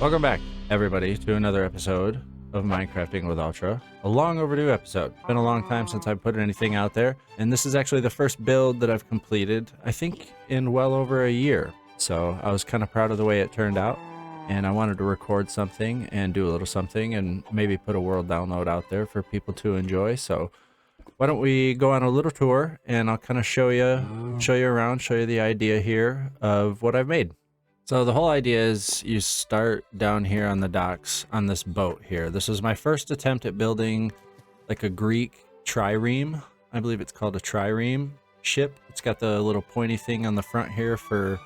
Welcome back, everybody, to another episode of Minecrafting with Ultra. A long overdue episode. It's been a long time since I've put anything out there, and this is actually the first build that I've completed, I think, in well over a year. So I was kind of proud of the way it turned out, and I wanted to record something and do a little something and maybe put a world download out there for people to enjoy. So why don't we go on a little tour, and I'll kind of show you around, show you the idea here of what I've made. So the whole idea is you start down here on the docks on this boat here. This was my first attempt at building like a Greek trireme. I believe it's called a trireme ship. It's got the little pointy thing on the front here for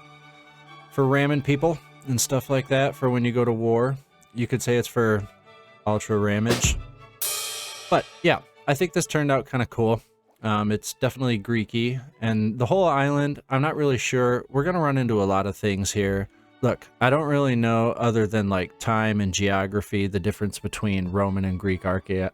ramming people and stuff like that for when you go to war. You could say it's for ultra ramage. But yeah, I think this turned out kind of cool. It's definitely Greeky, and the whole island, I'm not really sure. We're going to run into a lot of things here. Look, I don't really know, other than like time and geography, the difference between Roman and Greek architecture.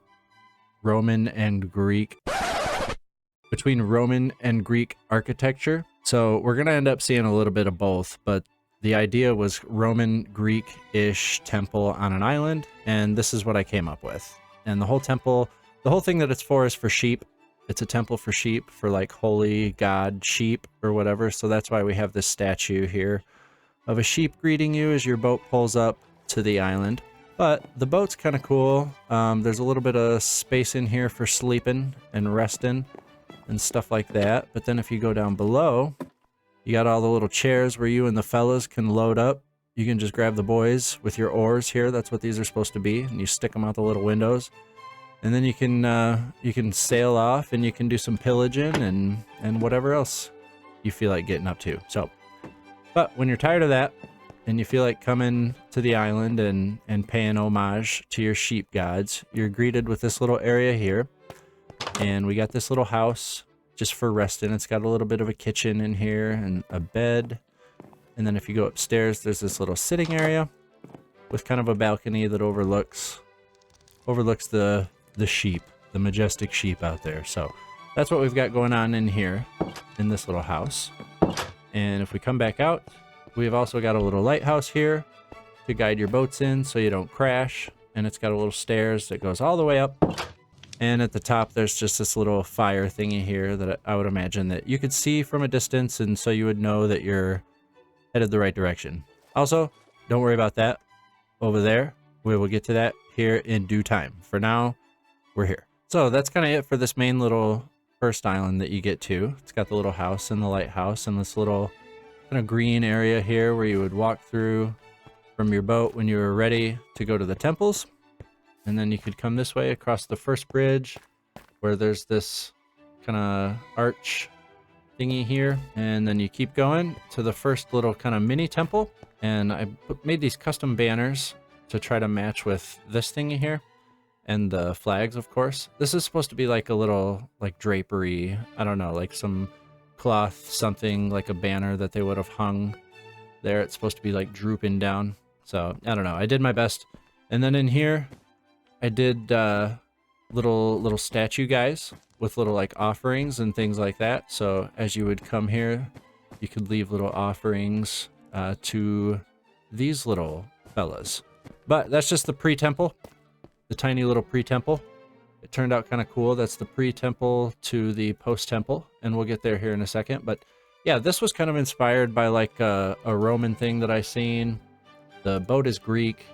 So we're going to end up seeing a little bit of both, but the idea was Roman Greek-ish temple on an island, and this is what I came up with. And the whole temple, the whole thing that it's for is for sheep. It's a temple for sheep, for like holy god sheep or whatever. So that's why we have this statue here of a sheep greeting you as your boat pulls up to the island. But the boat's kind of cool. There's a little bit of space in here for sleeping and resting and stuff like that. But then if you go down below, you got all the little chairs where you and the fellas can load up. You can just grab the boys with your oars here. That's what these are supposed to be. And you stick them out the little windows. And then you can sail off, and you can do some pillaging and whatever else you feel like getting up to. So, but when you're tired of that and you feel like coming to the island and paying homage to your sheep gods, you're greeted with this little area here. And we got this little house just for resting. It's got a little bit of a kitchen in here and a bed. And then if you go upstairs, there's this little sitting area with kind of a balcony that overlooks the sheep, the majestic sheep out there. So that's what we've got going on in here in this little house. And if we come back out, we've also got a little lighthouse here to guide your boats in so you don't crash. And it's got a little stairs that goes all the way up. And at the top, there's just this little fire thingy here that I would imagine that you could see from a distance, and so you would know that you're headed the right direction. Also, don't worry about that over there. We will get to that here in due time. For now, we're here. So that's kind of it for this main little first island that you get to. It's got the little house and the lighthouse and this little kind of green area here where you would walk through from your boat when you were ready to go to the temples. And then you could come this way across the first bridge where there's this kind of arch thingy here. And then you keep going to the first little kind of mini temple. And I made these custom banners to try to match with this thingy here. And the flags, of course. This is supposed to be like a little, like, drapery. I don't know, like some cloth, something like a banner that they would have hung there. It's supposed to be, like, drooping down. So, I don't know. I did my best. And then in here, I did little statue guys with little, like, offerings and things like that. So, as you would come here, you could leave little offerings to these little fellas. But that's just the pre-temple. The tiny little pre-temple. It turned out kind of cool. That's the pre-temple to the post-temple, and we'll get there here in a second. But yeah, this was kind of inspired by like a Roman thing that I seen. The boat is Greek.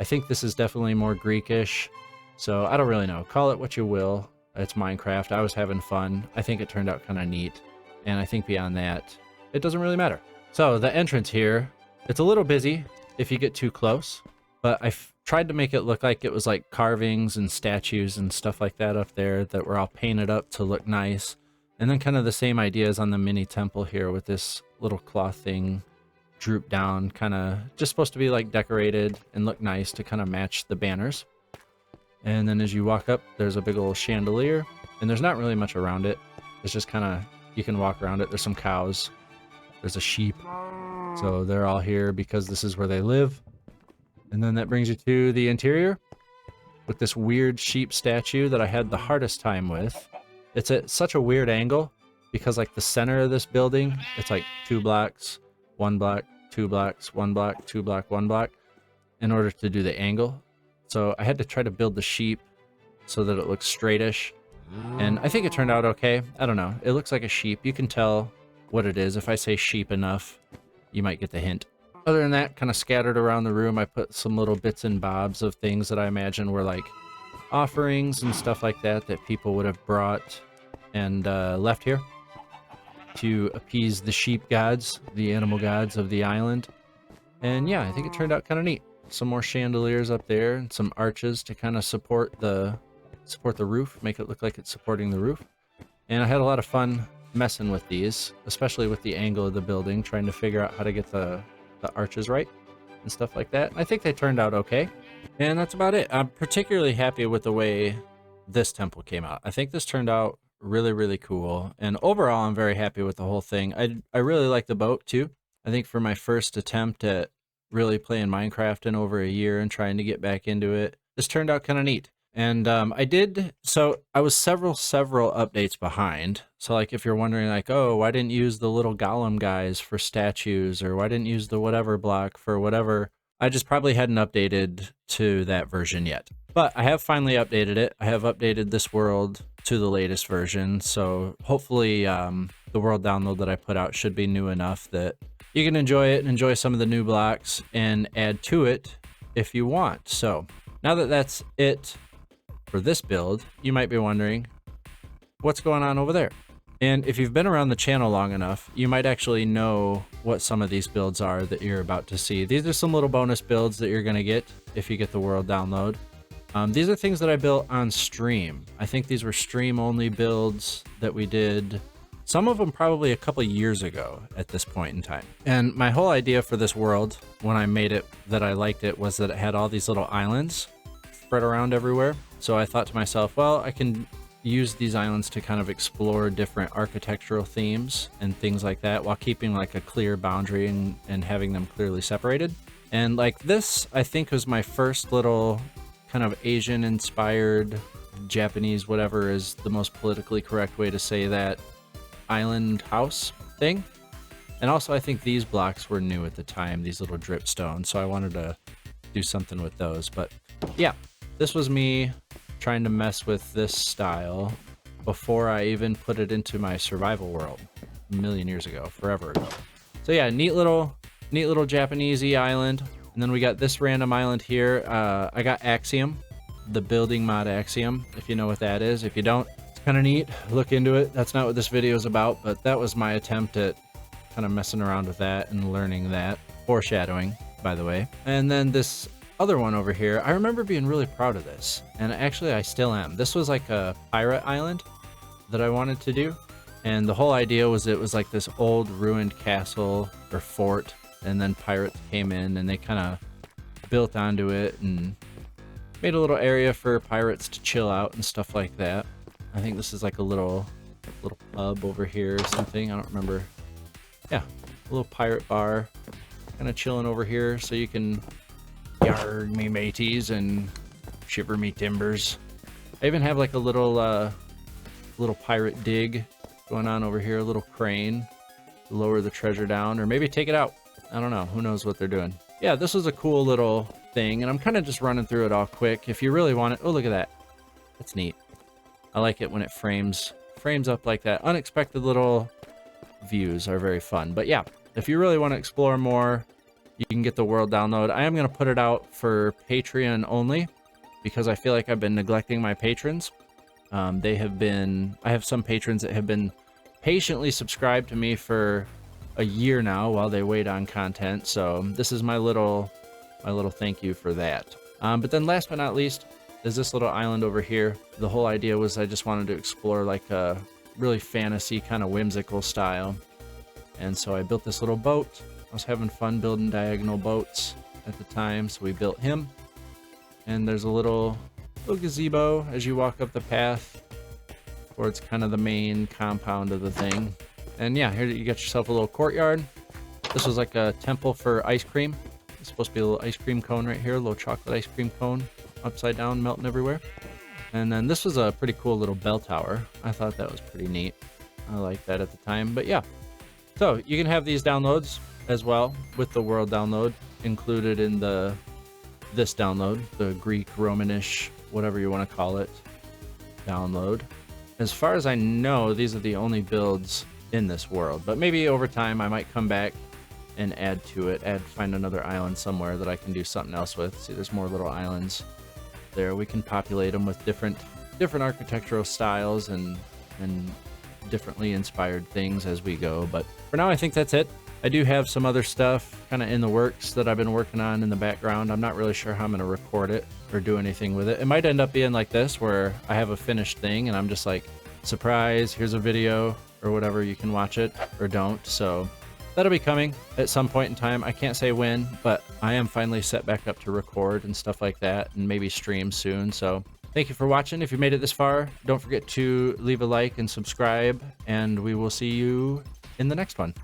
I think this is definitely more Greekish. So I don't really know. Call it what you will. It's Minecraft. I was having fun. I think it turned out kind of neat. And I think beyond that, it doesn't really matter. So the entrance here, it's a little busy if you get too close. But I've tried to make it look like it was like carvings and statues and stuff like that up there that were all painted up to look nice. And then kind of the same ideas on the mini temple here with this little cloth thing drooped down, kind of just supposed to be like decorated and look nice to kind of match the banners. And then as you walk up, there's a big old chandelier, and there's not really much around it. It's just kind of, you can walk around it. There's some cows. There's a sheep. So they're all here because this is where they live. And then that brings you to the interior with this weird sheep statue that I had the hardest time with. It's at such a weird angle because like the center of this building, it's like 2 blocks, 1 block, 2 blocks, 1 block, 2 block, 1 block. in order to do the angle. So I had to try to build the sheep so that it looks straightish. And I think it turned out okay. I don't know. It looks like a sheep. You can tell what it is. If I say sheep enough, you might get the hint. Other than that, kind of scattered around the room, I put some little bits and bobs of things that I imagine were like offerings and stuff like that that people would have brought and left here to appease the sheep gods, the animal gods of the island. And yeah, I think it turned out kind of neat. Some more chandeliers up there and some arches to kind of support the roof, make it look like it's supporting the roof. And I had a lot of fun messing with these, especially with the angle of the building, trying to figure out how to get the arches right and stuff like that. I think they turned out okay. And that's about it. I'm particularly happy with the way this temple came out. I think this turned out really, really cool. And overall, I'm very happy with the whole thing. I really like the boat too. I think for my first attempt at really playing Minecraft in over a year and trying to get back into it, this turned out kind of neat. And I was several updates behind. So like if you're wondering like, oh, why didn't you use the little golem guys for statues, or why didn't you use the whatever block for whatever, I just probably hadn't updated to that version yet. But I have finally updated it. I have updated this world to the latest version. So hopefully the world download that I put out should be new enough that you can enjoy it and enjoy some of the new blocks and add to it if you want. So now that that's it for this build, you might be wondering what's going on over there. And if you've been around the channel long enough, you might actually know what some of these builds are that you're about to see. These are some little bonus builds that you're going to get if you get the world download. These are things that I built on stream. I think these were stream only builds that we did, some of them probably a couple years ago at this point in time. And my whole idea for this world, when I made it, that I liked it, was that it had all these little islands spread around everywhere. So I thought to myself, well, I can use these islands to kind of explore different architectural themes and things like that while keeping like a clear boundary and having them clearly separated. And like this, I think, was my first little kind of Asian inspired, Japanese, whatever is the most politically correct way to say that, island house thing. And also I think these blocks were new at the time, these little drip stones. So I wanted to do something with those. But yeah, this was me trying to mess with this style before I even put it into my survival world a million years ago, forever ago. So yeah, neat little Japanesey island. And then we got this random island here. I got Axiom, the building mod Axiom, if you know what that is. If you don't, it's kind of neat. Look into it. That's not what this video is about, but that was my attempt at kind of messing around with that and learning that. Foreshadowing, by the way. And then this other one over here, I remember being really proud of this, and actually I still am. This was like a pirate island that I wanted to do, and the whole idea was it was like this old ruined castle or fort, and then pirates came in and they kind of built onto it and made a little area for pirates to chill out and stuff like that. I think this is like a little pub over here or something, I don't remember. Yeah, a little pirate bar, kind of chilling over here so you can yard me mateys and shiver me timbers. I even have like a little pirate dig going on over here, a little crane to lower the treasure down, or maybe take it out. I don't know, who knows what they're doing. Yeah, this was a cool little thing, and I'm kind of just running through it all quick. If you really want it, oh, look at that. That's neat. I like it when it frames up like that. Unexpected little views are very fun. But yeah, if you really want to explore more, you can get the world download. I am going to put it out for Patreon only because I feel like I've been neglecting my patrons. I have some patrons that have been patiently subscribed to me for a year now while they wait on content. So this is my little thank you for that. But then last but not least is this little island over here. The whole idea was I just wanted to explore like a really fantasy kind of whimsical style. And so I built this little boat. I was having fun building diagonal boats at the time, so we built him. And there's a little gazebo as you walk up the path towards kind of the main compound of the thing. And yeah, here you got yourself a little courtyard. This was like a temple for ice cream. It's supposed to be a little ice cream cone right here, a little chocolate ice cream cone, upside down, melting everywhere. And then this was a pretty cool little bell tower. I thought that was pretty neat. I liked that at the time, but yeah. So you can have these downloads as well with the world download included in the this download, the Greek, Romanish, whatever you want to call it, download. As far as I know, these are the only builds in this world, but maybe over time I might come back and add to it, find another island somewhere that I can do something else with. See, there's more little islands there. We can populate them with different architectural styles and differently inspired things as we go. But for now, I think that's it. I do have some other stuff kind of in the works that I've been working on in the background. I'm not really sure how I'm going to record it or do anything with it. It might end up being like this, where I have a finished thing and I'm just like, surprise, here's a video or whatever. You can watch it or don't. So that'll be coming at some point in time. I can't say when, but I am finally set back up to record and stuff like that, and maybe stream soon. So thank you for watching. If you made it this far, don't forget to leave a like and subscribe, and we will see you in the next one.